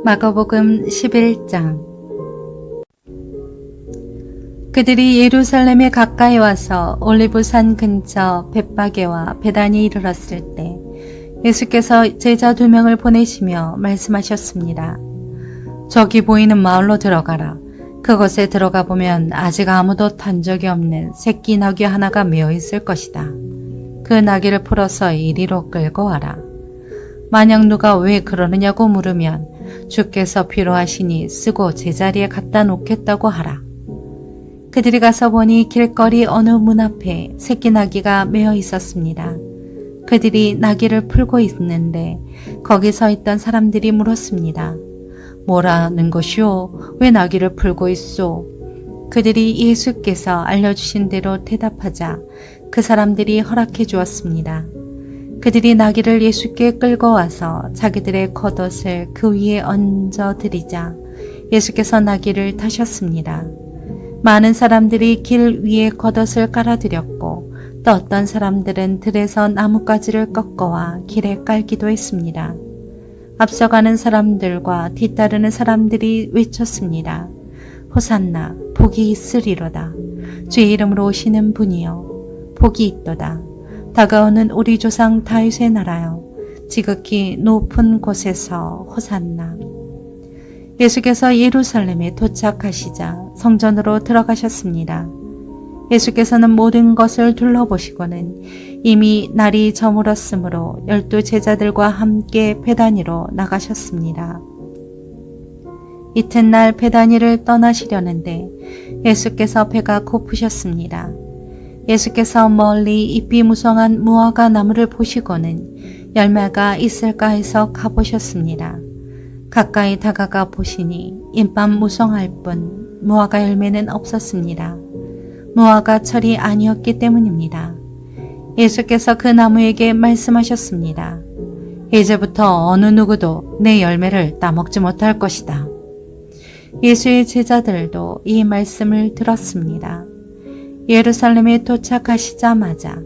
마가복음 11장. 그들이 예루살렘에 가까이 와서 올리브산 근처 벳바게와 베다니에 이르렀을 때 예수께서 제자 2명을 보내시며 말씀하셨습니다. 저기 보이는 마을로 들어가라. 그곳에 들어가 보면 아직 아무도 탄 적이 없는 새끼 나귀 하나가 메어 있을 것이다. 그 나귀를 풀어서 이리로 끌고 와라. 만약 누가 왜 그러느냐고 물으면 주께서 필요하시니 쓰고 제자리에 갖다 놓겠다고 하라. 그들이 가서 보니 길거리 어느 문 앞에 새끼 나귀가 메어 있었습니다. 그들이 나귀를 풀고 있는데 거기 서 있던 사람들이 물었습니다. 뭐라는 것이오? 왜 나귀를 풀고 있소? 그들이 예수께서 알려주신 대로 대답하자 그 사람들이 허락해 주었습니다. 그들이 나귀를 예수께 끌고 와서 자기들의 겉옷을 그 위에 얹어 드리자 예수께서 나귀를 타셨습니다. 많은 사람들이 길 위에 겉옷을 깔아드렸고 또 어떤 사람들은 들에서 나뭇가지를 꺾어와 길에 깔기도 했습니다. 앞서가는 사람들과 뒤따르는 사람들이 외쳤습니다. 호산나, 복이 있으리로다. 주의 이름으로 오시는 분이여, 복이 있도다. 다가오는 우리 조상 다윗의 나라여, 지극히 높은 곳에서 호산나. 예수께서 예루살렘에 도착하시자 성전으로 들어가셨습니다. 예수께서는 모든 것을 둘러보시고는 이미 날이 저물었으므로 12 제자들과 함께 베다니로 나가셨습니다. 이튿날 베다니를 떠나시려는데 예수께서 배가 고프셨습니다. 예수께서 멀리 잎이 무성한 무화과 나무를 보시고는 열매가 있을까 해서 가보셨습니다. 가까이 다가가 보시니 잎만 무성할 뿐 무화과 열매는 없었습니다. 무화과 철이 아니었기 때문입니다. 예수께서 그 나무에게 말씀하셨습니다. 이제부터 어느 누구도 내 열매를 따먹지 못할 것이다. 예수의 제자들도 이 말씀을 들었습니다. 예루살렘에 도착하시자마자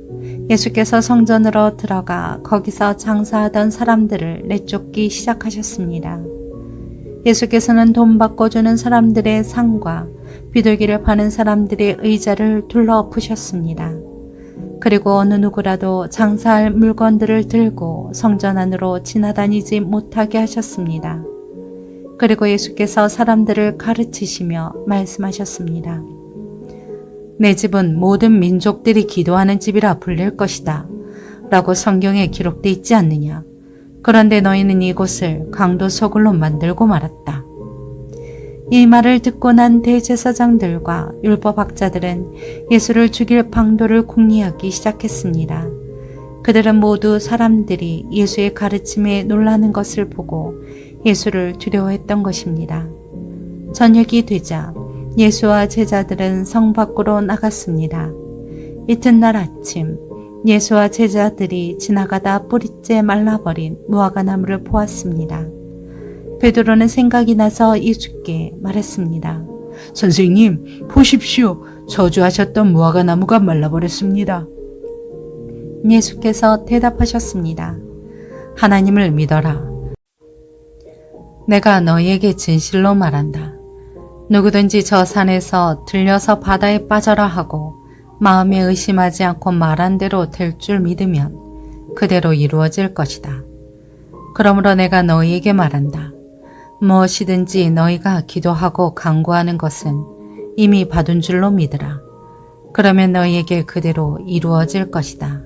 예수께서 성전으로 들어가 거기서 장사하던 사람들을 내쫓기 시작하셨습니다. 예수께서는 돈 바꿔주는 사람들의 상과 비둘기를 파는 사람들의 의자를 둘러엎으셨습니다. 그리고 어느 누구라도 장사할 물건들을 들고 성전 안으로 지나다니지 못하게 하셨습니다. 그리고 예수께서 사람들을 가르치시며 말씀하셨습니다. 내 집은 모든 민족들이 기도하는 집이라 불릴 것이다. 라고 성경에 기록되어 있지 않느냐. 그런데 너희는 이곳을 강도 소굴로 만들고 말았다. 이 말을 듣고 난 대제사장들과 율법학자들은 예수를 죽일 방도를 궁리하기 시작했습니다. 그들은 모두 사람들이 예수의 가르침에 놀라는 것을 보고 예수를 두려워했던 것입니다. 저녁이 되자 예수와 제자들은 성 밖으로 나갔습니다. 이튿날 아침 예수와 제자들이 지나가다 뿌리째 말라버린 무화과 나무를 보았습니다. 베드로는 생각이 나서 예수께 말했습니다. 선생님, 보십시오. 저주하셨던 무화과 나무가 말라버렸습니다. 예수께서 대답하셨습니다. 하나님을 믿어라. 내가 너희에게 진실로 말한다. 누구든지 저 산에서 들려서 바다에 빠져라 하고 마음에 의심하지 않고 말한 대로 될 줄 믿으면 그대로 이루어질 것이다. 그러므로 내가 너희에게 말한다. 무엇이든지 너희가 기도하고 간구하는 것은 이미 받은 줄로 믿으라. 그러면 너희에게 그대로 이루어질 것이다.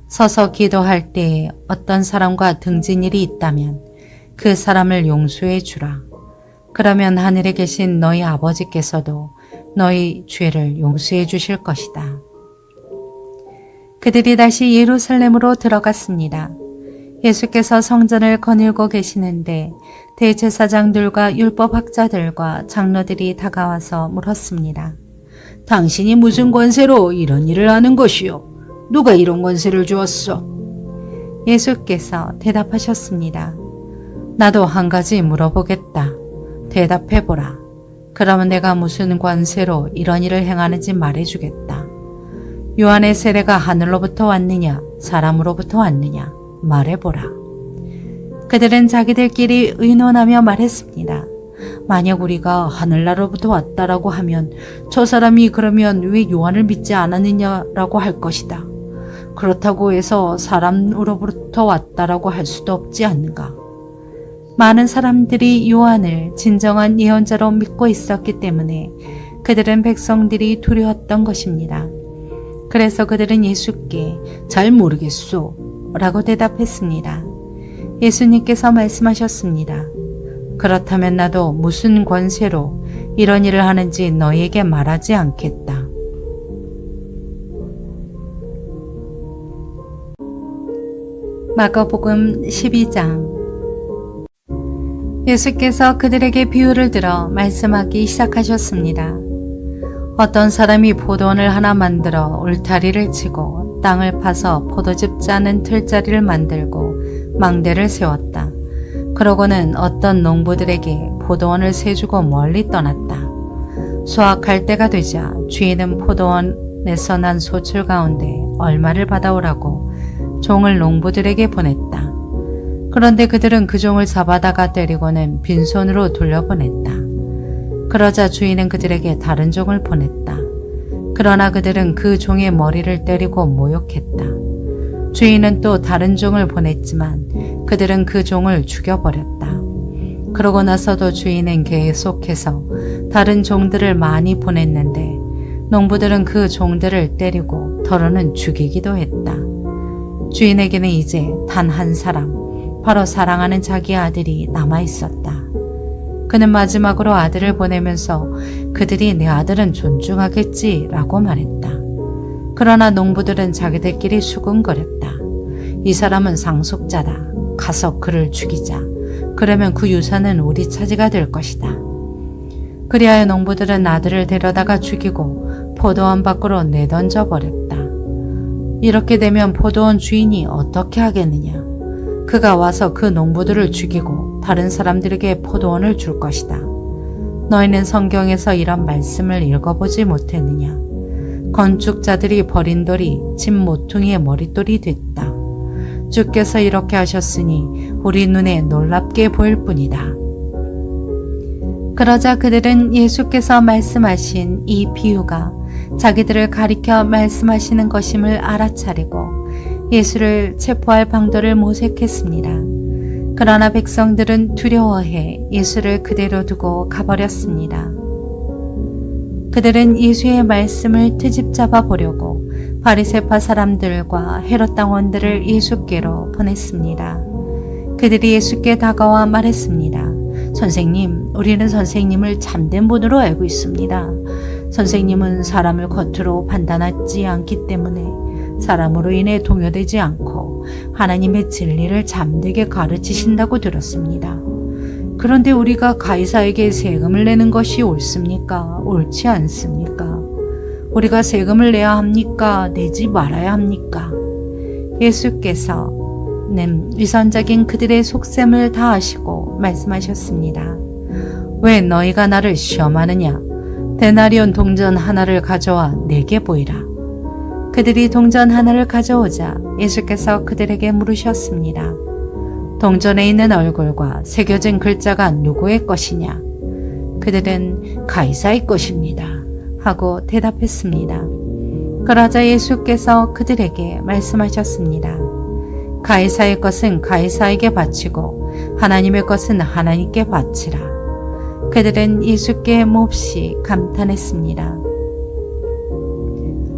서서 기도할 때에 어떤 사람과 등진 일이 있다면 그 사람을 용서해 주라. 그러면 하늘에 계신 너희 아버지께서도 너희 죄를 용서해 주실 것이다. 그들이 다시 예루살렘으로 들어갔습니다. 예수께서 성전을 거닐고 계시는데 대제사장들과 율법학자들과 장로들이 다가와서 물었습니다. 당신이 무슨 권세로 이런 일을 하는 것이요? 누가 이런 권세를 주었어? 예수께서 대답하셨습니다. 나도 한 가지 물어보겠다. 대답해보라. 그러면 내가 무슨 권세로 이런 일을 행하는지 말해주겠다. 요한의 세례가 하늘로부터 왔느냐, 사람으로부터 왔느냐, 말해보라. 그들은 자기들끼리 의논하며 말했습니다. 만약 우리가 하늘나라로부터 왔다라고 하면 저 사람이 그러면 왜 요한을 믿지 않았느냐라고 할 것이다. 그렇다고 해서 사람으로부터 왔다라고 할 수도 없지 않는가. 많은 사람들이 요한을 진정한 예언자로 믿고 있었기 때문에 그들은 백성들이 두려웠던 것입니다. 그래서 그들은 예수께 잘 모르겠소 라고 대답했습니다. 예수님께서 말씀하셨습니다. 그렇다면 나도 무슨 권세로 이런 일을 하는지 너희에게 말하지 않겠다. 마가복음 12장. 예수께서 그들에게 비유를 들어 말씀하기 시작하셨습니다. 어떤 사람이 포도원을 하나 만들어 울타리를 치고 땅을 파서 포도즙 짜는 틀자리를 만들고 망대를 세웠다. 그러고는 어떤 농부들에게 포도원을 세주고 멀리 떠났다. 수확할 때가 되자 주인은 포도원에서 난 소출 가운데 얼마를 받아오라고 종을 농부들에게 보냈다. 그런데 그들은 그 종을 잡아다가 때리고는 빈손으로 돌려보냈다. 그러자 주인은 그들에게 다른 종을 보냈다. 그러나 그들은 그 종의 머리를 때리고 모욕했다. 주인은 또 다른 종을 보냈지만 그들은 그 종을 죽여버렸다. 그러고 나서도 주인은 계속해서 다른 종들을 많이 보냈는데 농부들은 그 종들을 때리고 더러는 죽이기도 했다. 주인에게는 이제 단 한 사람, 바로 사랑하는 자기 아들이 남아 있었다. 그는 마지막으로 아들을 보내면서 그들이 내 아들은 존중하겠지라고 말했다. 그러나 농부들은 자기들끼리 수군거렸다. 이 사람은 상속자다. 가서 그를 죽이자. 그러면 그 유산은 우리 차지가 될 것이다. 그리하여 농부들은 아들을 데려다가 죽이고 포도원 밖으로 내던져 버렸다. 이렇게 되면 포도원 주인이 어떻게 하겠느냐? 그가 와서 그 농부들을 죽이고 다른 사람들에게 포도원을 줄 것이다. 너희는 성경에서 이런 말씀을 읽어보지 못했느냐? 건축자들이 버린 돌이 집 모퉁이의 머릿돌이 됐다. 주께서 이렇게 하셨으니 우리 눈에 놀랍게 보일 뿐이다. 그러자 그들은 예수께서 말씀하신 이 비유가 자기들을 가리켜 말씀하시는 것임을 알아차리고 예수를 체포할 방도를 모색했습니다. 그러나 백성들은 두려워해 예수를 그대로 두고 가버렸습니다. 그들은 예수의 말씀을 트집잡아 보려고 바리새파 사람들과 헤롯 당원들을 예수께로 보냈습니다. 그들이 예수께 다가와 말했습니다. 선생님, 우리는 선생님을 참된 분으로 알고 있습니다. 선생님은 사람을 겉으로 판단하지 않기 때문에 사람으로 인해 동요되지 않고 하나님의 진리를 잠되게 가르치신다고 들었습니다. 그런데 우리가 가이사에게 세금을 내는 것이 옳습니까? 옳지 않습니까? 우리가 세금을 내야 합니까? 내지 말아야 합니까? 예수께서는 위선적인 그들의 속셈을 다 아시고 말씀하셨습니다. 왜 너희가 나를 시험하느냐? 데나리온 동전 하나를 가져와 내게 보이라. 그들이 동전 하나를 가져오자 예수께서 그들에게 물으셨습니다. 동전에 있는 얼굴과 새겨진 글자가 누구의 것이냐? 그들은 가이사의 것입니다. 하고 대답했습니다. 그러자 예수께서 그들에게 말씀하셨습니다. 가이사의 것은 가이사에게 바치고 하나님의 것은 하나님께 바치라. 그들은 예수께 몹시 감탄했습니다.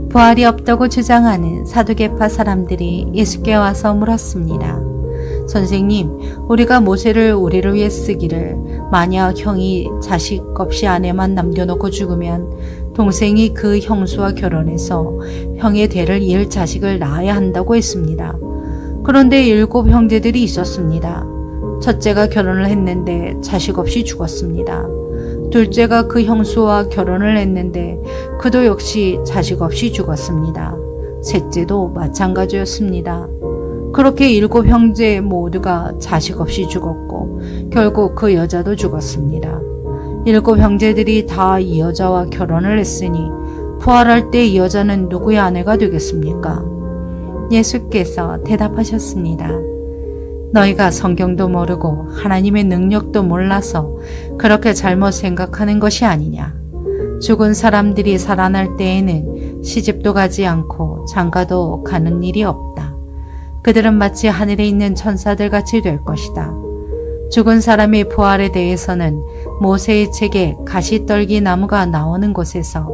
부활이 없다고 주장하는 사두개파 사람들이 예수께 와서 물었습니다. 선생님, 우리가 모세를 우리를 위해 쓰기를 만약 형이 자식 없이 아내만 남겨놓고 죽으면 동생이 그 형수와 결혼해서 형의 대를 이을 자식을 낳아야 한다고 했습니다. 그런데 7 형제들이 있었습니다. 첫째가 결혼을 했는데 자식 없이 죽었습니다. 둘째가 그 형수와 결혼을 했는데 그도 역시 자식 없이 죽었습니다. 셋째도 마찬가지였습니다. 그렇게 7 형제 모두가 자식 없이 죽었고 결국 그 여자도 죽었습니다. 7 형제들이 다 이 여자와 결혼을 했으니 부활할 때 이 여자는 누구의 아내가 되겠습니까? 예수께서 대답하셨습니다. 너희가 성경도 모르고 하나님의 능력도 몰라서 그렇게 잘못 생각하는 것이 아니냐. 죽은 사람들이 살아날 때에는 시집도 가지 않고 장가도 가는 일이 없다. 그들은 마치 하늘에 있는 천사들 같이 될 것이다. 죽은 사람의 부활에 대해서는 모세의 책에 가시떨기 나무가 나오는 곳에서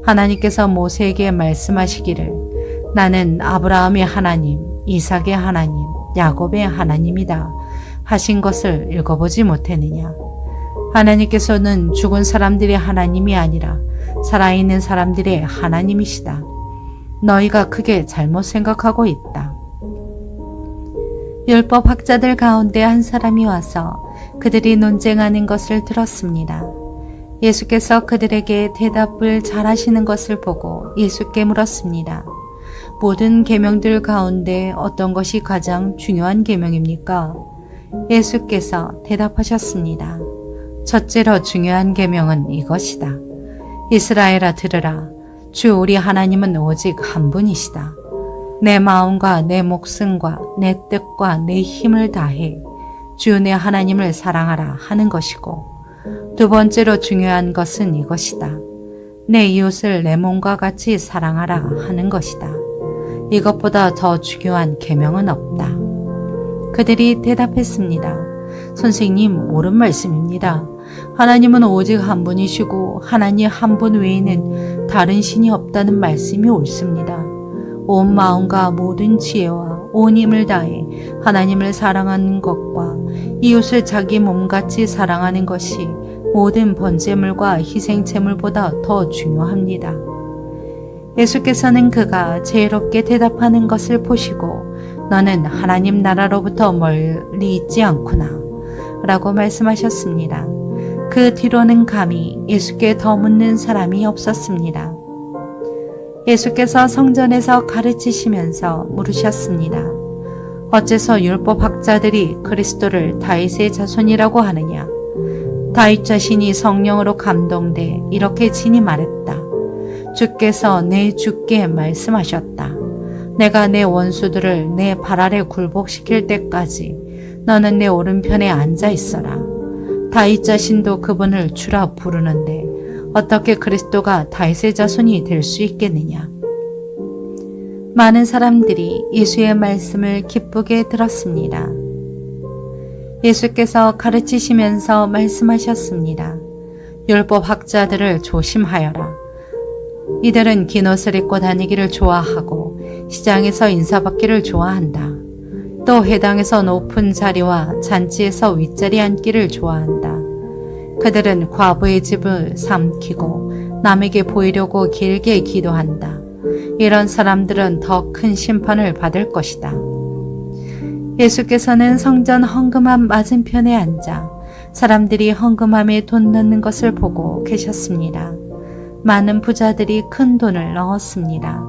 하나님께서 모세에게 말씀하시기를 나는 아브라함의 하나님, 이삭의 하나님, 야곱의 하나님이다 하신 것을 읽어보지 못했느냐. 하나님께서는 죽은 사람들의 하나님이 아니라 살아있는 사람들의 하나님이시다. 너희가 크게 잘못 생각하고 있다. 율법 학자들 가운데 한 사람이 와서 그들이 논쟁하는 것을 들었습니다. 예수께서 그들에게 대답을 잘하시는 것을 보고 예수께 물었습니다. 모든 계명들 가운데 어떤 것이 가장 중요한 계명입니까? 예수께서 대답하셨습니다. 첫째로 중요한 계명은 이것이다. 이스라엘아 들으라. 주 우리 하나님은 오직 한 분이시다. 내 마음과 내 목숨과 내 뜻과 내 힘을 다해 주 내 하나님을 사랑하라 하는 것이고, 두 번째로 중요한 것은 이것이다. 내 이웃을 내 몸과 같이 사랑하라 하는 것이다. 이것보다 더 중요한 계명은 없다. 그들이 대답했습니다. 선생님, 옳은 말씀입니다. 하나님은 오직 한 분이시고 하나님 한 분 외에는 다른 신이 없다는 말씀이 옳습니다. 온 마음과 모든 지혜와 온 힘을 다해 하나님을 사랑하는 것과 이웃을 자기 몸같이 사랑하는 것이 모든 번제물과 희생제물보다 더 중요합니다. 예수께서는 그가 지혜롭게 대답하는 것을 보시고 너는 하나님 나라로부터 멀리 있지 않구나 라고 말씀하셨습니다. 그 뒤로는 감히 예수께 더 묻는 사람이 없었습니다. 예수께서 성전에서 가르치시면서 물으셨습니다. 어째서 율법학자들이 그리스도를 다윗의 자손이라고 하느냐? 다윗 자신이 성령으로 감동돼 이렇게 친히 말했다. 주께서 내 주께 말씀하셨다. 내가 내 원수들을 내 발 아래 굴복시킬 때까지 너는 내 오른편에 앉아 있어라. 다윗 자신도 그분을 주라 부르는데 어떻게 그리스도가 다윗의 자손이 될 수 있겠느냐. 많은 사람들이 예수의 말씀을 기쁘게 들었습니다. 예수께서 가르치시면서 말씀하셨습니다. 율법 학자들을 조심하여라. 이들은 긴 옷을 입고 다니기를 좋아하고 시장에서 인사받기를 좋아한다. 또 회당에서 높은 자리와 잔치에서 윗자리 앉기를 좋아한다. 그들은 과부의 집을 삼키고 남에게 보이려고 길게 기도한다. 이런 사람들은 더 큰 심판을 받을 것이다. 예수께서는 성전 헌금함 맞은편에 앉아 사람들이 헌금함에 돈 넣는 것을 보고 계셨습니다. 많은 부자들이 큰 돈을 넣었습니다.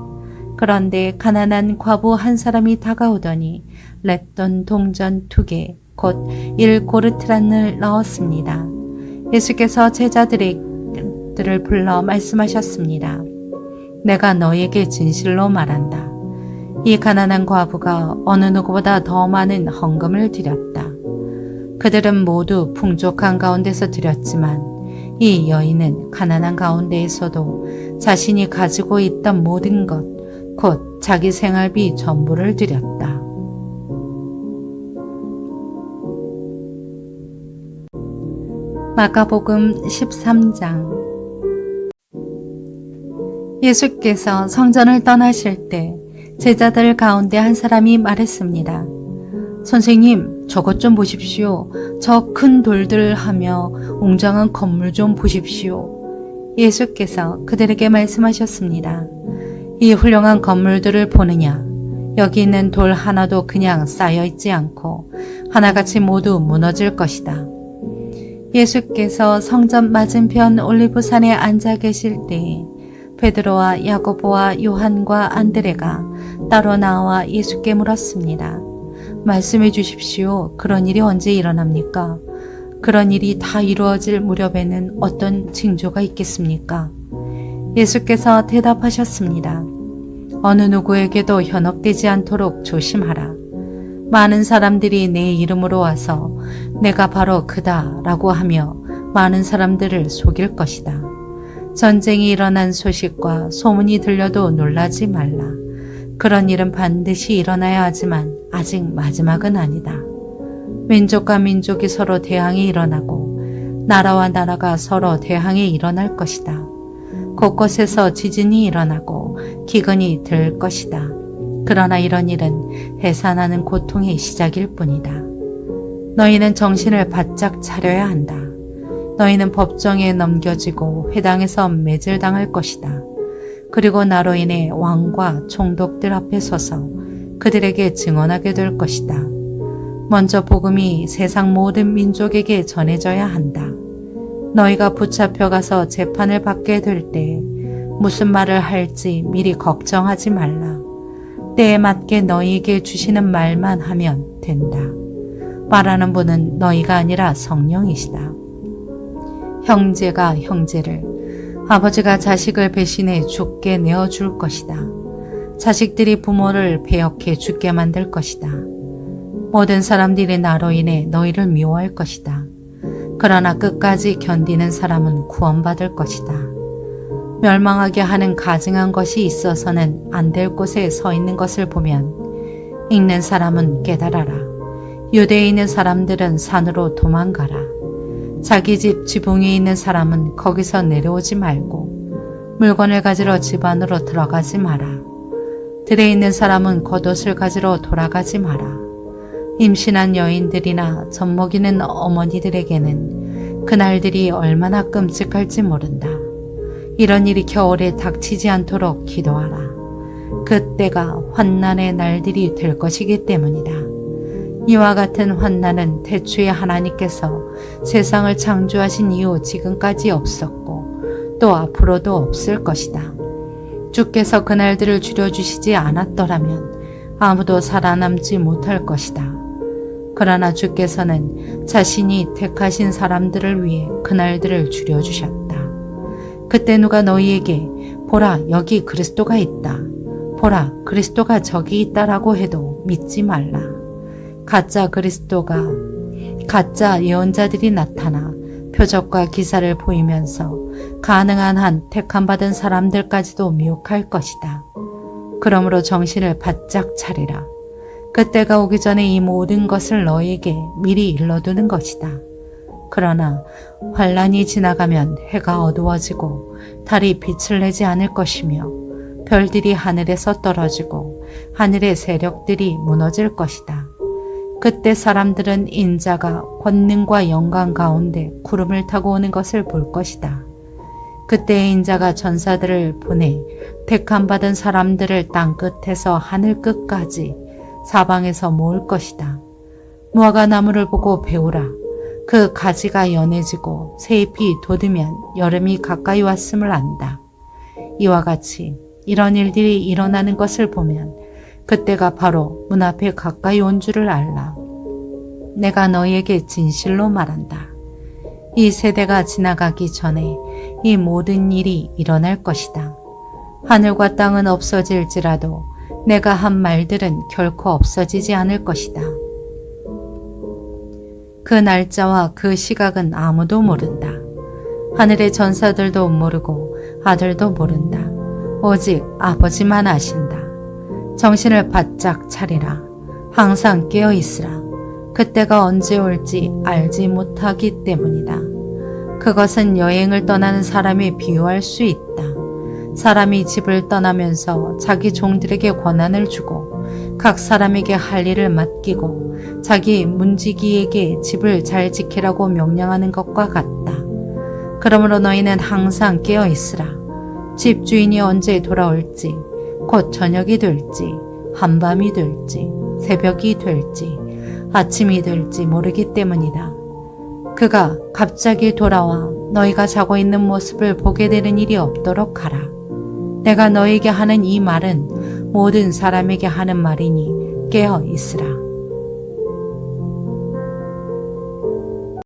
그런데 가난한 과부 한 사람이 다가오더니 렛돈 동전 2개, 곧 1고르트란을 넣었습니다. 예수께서 제자들을 불러 말씀하셨습니다. 내가 너에게 진실로 말한다. 이 가난한 과부가 어느 누구보다 더 많은 헌금을 드렸다. 그들은 모두 풍족한 가운데서 드렸지만 이 여인은 가난한 가운데에서도 자신이 가지고 있던 모든 것, 곧 자기 생활비 전부를 드렸다. 마가복음 13장. 예수께서 성전을 떠나실 때 제자들 가운데 한 사람이 말했습니다. 선생님, 저것 좀 보십시오. 저 큰 돌들 하며 웅장한 건물 좀 보십시오. 예수께서 그들에게 말씀하셨습니다. 이 훌륭한 건물들을 보느냐? 여기 있는 돌 하나도 그냥 쌓여있지 않고 하나같이 모두 무너질 것이다. 예수께서 성전 맞은편 올리브산에 앉아 계실 때에 베드로와 야고보와 요한과 안드레가 따로 나와 예수께 물었습니다. 말씀해 주십시오. 그런 일이 언제 일어납니까? 그런 일이 다 이루어질 무렵에는 어떤 징조가 있겠습니까? 예수께서 대답하셨습니다. 어느 누구에게도 현혹되지 않도록 조심하라. 많은 사람들이 내 이름으로 와서 내가 바로 그다라고 하며 많은 사람들을 속일 것이다. 전쟁이 일어난 소식과 소문이 들려도 놀라지 말라. 그런 일은 반드시 일어나야 하지만 아직 마지막은 아니다. 민족과 민족이 서로 대항이 일어나고 나라와 나라가 서로 대항이 일어날 것이다. 곳곳에서 지진이 일어나고 기근이 들 것이다. 그러나 이런 일은 해산하는 고통의 시작일 뿐이다. 너희는 정신을 바짝 차려야 한다. 너희는 법정에 넘겨지고 회당에서 매질당할 것이다. 그리고 나로 인해 왕과 총독들 앞에 서서 그들에게 증언하게 될 것이다. 먼저 복음이 세상 모든 민족에게 전해져야 한다. 너희가 붙잡혀가서 재판을 받게 될 때 무슨 말을 할지 미리 걱정하지 말라. 때에 맞게 너희에게 주시는 말만 하면 된다. 말하는 분은 너희가 아니라 성령이시다. 형제가 형제를, 아버지가 자식을 배신해 죽게 내어줄 것이다. 자식들이 부모를 배역해 죽게 만들 것이다. 모든 사람들이 나로 인해 너희를 미워할 것이다. 그러나 끝까지 견디는 사람은 구원받을 것이다. 멸망하게 하는 가증한 것이 있어서는 안 될 곳에 서 있는 것을 보면 읽는 사람은 깨달아라. 유대에 있는 사람들은 산으로 도망가라. 자기 집 지붕 위에 있는 사람은 거기서 내려오지 말고 물건을 가지러 집 안으로 들어가지 마라. 들에 있는 사람은 겉옷을 가지러 돌아가지 마라. 임신한 여인들이나 젖먹이는 어머니들에게는 그날들이 얼마나 끔찍할지 모른다. 이런 일이 겨울에 닥치지 않도록 기도하라. 그때가 환난의 날들이 될 것이기 때문이다. 이와 같은 환난은 태초에 하나님께서 세상을 창조하신 이후 지금까지 없었고 또 앞으로도 없을 것이다. 주께서 그날들을 줄여주시지 않았더라면 아무도 살아남지 못할 것이다. 그러나 주께서는 자신이 택하신 사람들을 위해 그날들을 줄여주셨다. 그때 누가 너희에게 보라 여기 그리스도가 있다. 보라 그리스도가 저기 있다라고 해도 믿지 말라. 가짜 그리스도가 가짜 예언자들이 나타나 표적과 기사를 보이면서 가능한 한 택함받은 사람들까지도 미혹할 것이다. 그러므로 정신을 바짝 차리라. 그때가 오기 전에 이 모든 것을 너희에게 미리 일러두는 것이다. 그러나 환란이 지나가면 해가 어두워지고 달이 빛을 내지 않을 것이며 별들이 하늘에서 떨어지고 하늘의 세력들이 무너질 것이다. 그때 사람들은 인자가 권능과 영광 가운데 구름을 타고 오는 것을 볼 것이다. 그때 인자가 전사들을 보내 택함받은 사람들을 땅 끝에서 하늘 끝까지 사방에서 모을 것이다. 무화과 나무를 보고 배우라. 그 가지가 연해지고 새잎이 돋으면 여름이 가까이 왔음을 안다. 이와 같이 이런 일들이 일어나는 것을 보면 그때가 바로 문 앞에 가까이 온 줄을 알라. 내가 너희에게 진실로 말한다. 이 세대가 지나가기 전에 이 모든 일이 일어날 것이다. 하늘과 땅은 없어질지라도 내가 한 말들은 결코 없어지지 않을 것이다. 그 날짜와 그 시각은 아무도 모른다. 하늘의 전사들도 모르고 아들도 모른다. 오직 아버지만 아신다. 정신을 바짝 차리라. 항상 깨어 있으라. 그때가 언제 올지 알지 못하기 때문이다. 그것은 여행을 떠나는 사람에 비유할 수 있다. 사람이 집을 떠나면서 자기 종들에게 권한을 주고 각 사람에게 할 일을 맡기고 자기 문지기에게 집을 잘 지키라고 명령하는 것과 같다. 그러므로 너희는 항상 깨어 있으라. 집 주인이 언제 돌아올지, 곧 저녁이 될지, 한밤이 될지, 새벽이 될지, 아침이 될지 모르기 때문이다. 그가 갑자기 돌아와 너희가 자고 있는 모습을 보게 되는 일이 없도록 하라. 내가 너에게 하는 이 말은 모든 사람에게 하는 말이니 깨어 있으라.